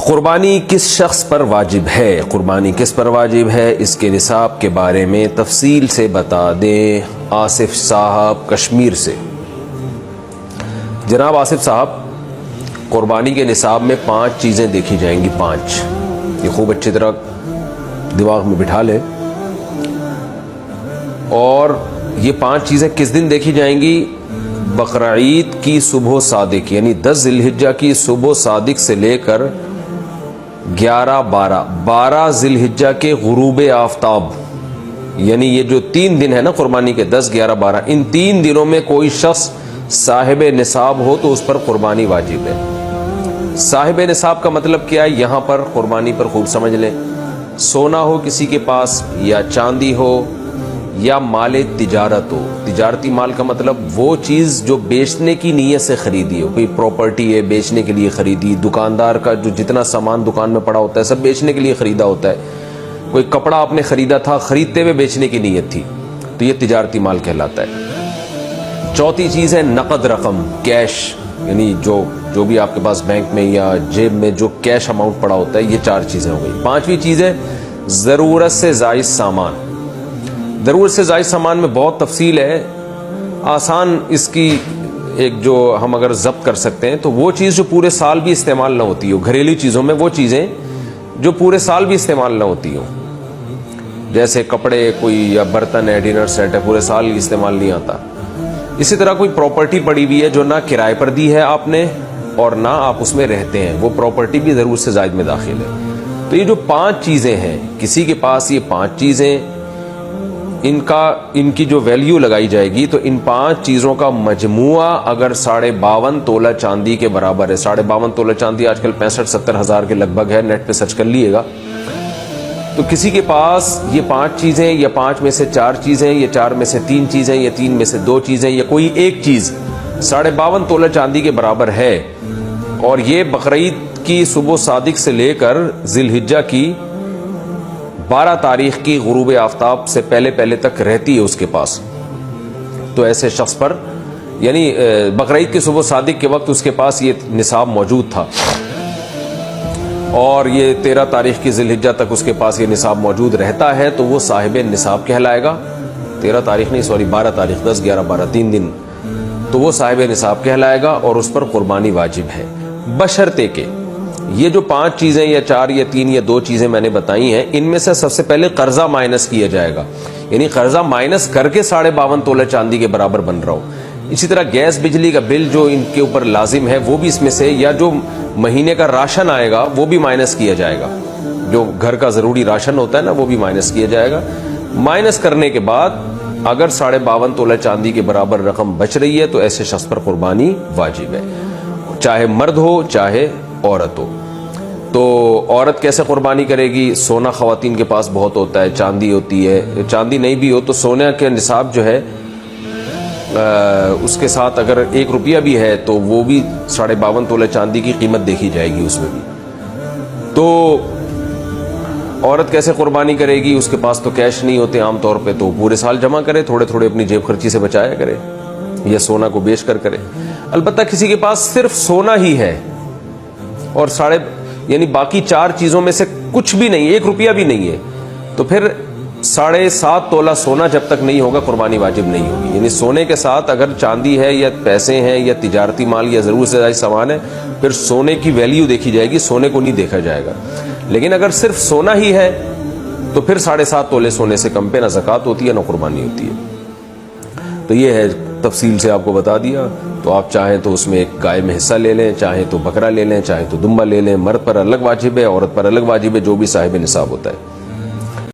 قربانی کس شخص پر واجب ہے؟ قربانی کس پر واجب ہے، اس کے نصاب کے بارے میں تفصیل سے بتا دیں آصف صاحب کشمیر سے۔ جناب آصف صاحب، قربانی کے نصاب میں 5 چیزیں دیکھی جائیں گی، 5، یہ خوب اچھی طرح دماغ میں بٹھا لیں۔ اور یہ 5 چیزیں کس دن دیکھی جائیں گی؟ بقرعید کی صبح صادق، یعنی 10 ذی الحجہ کی صبح صادق سے لے کر 12 ذی الحجہ کے غروب آفتاب، یعنی یہ جو 3 دن ہے نا قربانی کے، 10، 11، 12، ان 3 دنوں میں کوئی شخص صاحب نصاب ہو تو اس پر قربانی واجب ہے۔ صاحب نصاب کا مطلب کیا ہے؟ یہاں پر قربانی پر خوب سمجھ لیں، سونا ہو کسی کے پاس، یا چاندی ہو، یا مال تجارت ہو۔ تجارتی مال کا مطلب وہ چیز جو بیچنے کی نیت سے خریدی ہو، کوئی پراپرٹی ہے بیچنے کے لیے خریدی، دکاندار کا جو جتنا سامان دکان میں پڑا ہوتا ہے سب بیچنے کے لیے خریدا ہوتا ہے، کوئی کپڑا آپ نے خریدا تھا، خریدتے ہوئے بیچنے کی نیت تھی، تو یہ تجارتی مال کہلاتا ہے۔ چوتھی چیز ہے نقد رقم، کیش، یعنی جو بھی آپ کے پاس بینک میں یا جیب میں جو کیش اماؤنٹ پڑا ہوتا ہے، یہ 4 چیزیں ہو گئی۔ 5ویں چیز ہے ضرورت سے زائد سامان۔ ضرورت سے زائد سامان میں بہت تفصیل ہے، آسان اس کی ایک جو ہم اگر ضبط کر سکتے ہیں تو وہ چیز جو پورے سال بھی استعمال نہ ہوتی ہو، گھریلو چیزوں میں وہ چیزیں جو پورے سال بھی استعمال نہ ہوتی ہوں، جیسے کپڑے کوئی یا برتن ہے، ڈنر سیٹ ہے، پورے سال استعمال نہیں آتا۔ اسی طرح کوئی پراپرٹی پڑی ہوئی ہے جو نہ کرائے پر دی ہے آپ نے اور نہ آپ اس میں رہتے ہیں، وہ پراپرٹی بھی ضرورت سے زائد میں داخل ہے۔ تو یہ جو 5 چیزیں ہیں، کسی کے پاس یہ 5 چیزیں، ان کی جو ویلیو لگائی جائے گی تو ان 5 چیزوں کا مجموعہ اگر 52.5 تولہ چاندی کے برابر ہے، 52.5 تولہ چاندی آج کل 65-70 ہزار کے لگ بھگ ہے، نیٹ پہ سرچ کر لیے گا، تو کسی کے پاس یہ 5 چیزیں، یا 5 میں سے 4 چیزیں، یا 4 میں سے 3 چیزیں، یا 3 میں سے 2 چیزیں، یا کوئی ایک چیز 52.5 تولہ چاندی کے برابر ہے، اور یہ بقرعید کی صبح صادق سے لے کر ذی الحجہ کی 12 تاریخ کی غروب آفتاب سے پہلے تک رہتی ہے اس کے پاس، تو ایسے شخص پر، یعنی بقرعید کی صبح صادق کے وقت اس کے پاس یہ نصاب موجود تھا، اور یہ 13 تاریخ کی ذی الحجہ تک اس کے پاس یہ نصاب موجود رہتا ہے، تو وہ صاحب نصاب کہلائے گا۔ 13 تاریخ نہیں، 12 تاریخ، 10، 11، 12، 3 دن، تو وہ صاحب نصاب کہلائے گا اور اس پر قربانی واجب ہے، بشرطے کہ یہ جو 5 چیزیں یا 4 یا 3 یا 2 چیزیں میں نے بتائی ہیں، ان میں سے سب سے پہلے قرضہ مائنس کیا جائے گا، یعنی قرضہ مائنس کر کے 52.5 تولہ چاندی کے برابر بن رہا ہو۔ اسی طرح گیس بجلی کا بل جو ان کے اوپر لازم ہے وہ بھی اس میں سے، یا جو مہینے کا راشن آئے گا وہ بھی مائنس کیا جائے گا، جو گھر کا ضروری راشن ہوتا ہے نا وہ بھی مائنس کیا جائے گا۔ مائنس کرنے کے بعد اگر 52.5 تولہ چاندی کے برابر رقم بچ رہی ہے تو ایسے شخص پر قربانی واجب ہے، چاہے مرد ہو چاہے عورت ہو۔ تو عورت کیسے قربانی کرے گی؟ سونا خواتین کے پاس بہت ہوتا ہے، چاندی ہوتی ہے، چاندی نہیں بھی ہو تو سونے کے نصاب جو ہے اس کے ساتھ اگر 1 روپیہ بھی ہے تو وہ بھی 52.5 تولہ چاندی کی قیمت دیکھی جائے گی اس میں بھی۔ تو عورت کیسے قربانی کرے گی؟ اس کے پاس تو کیش نہیں ہوتے عام طور پہ، تو پورے سال جمع کرے، تھوڑے تھوڑے اپنی جیب خرچی سے بچایا کرے، یا سونا کو بیچ کر کرے۔ البتہ کسی کے پاس صرف سونا ہی ہے اور یعنی باقی 4 چیزوں میں سے کچھ بھی نہیں، 1 روپیہ بھی نہیں ہے، تو پھر 7.5 تولہ سونا جب تک نہیں ہوگا قربانی واجب نہیں ہوگی۔ یعنی سونے کے ساتھ اگر چاندی ہے یا پیسے ہیں یا تجارتی مال یا ضرورت سے زائد سامان ہے، پھر سونے کی ویلیو دیکھی جائے گی، سونے کو نہیں دیکھا جائے گا۔ لیکن اگر صرف سونا ہی ہے تو پھر 7.5 تولے سونے سے کم پہ نہ زکوٰۃ ہوتی ہے نہ قربانی ہوتی ہے۔ تو یہ ہے، تفصیل سے آپ کو بتا دیا۔ تو آپ چاہیں تو اس میں ایک گائے میں حصہ لے لیں، چاہیں تو بکرا لے لیں، چاہیں تو دمبا لے لیں، مرد پر الگ واجب ہے، عورت پر الگ واجب ہے، جو بھی صاحب نصاب ہوتا ہے۔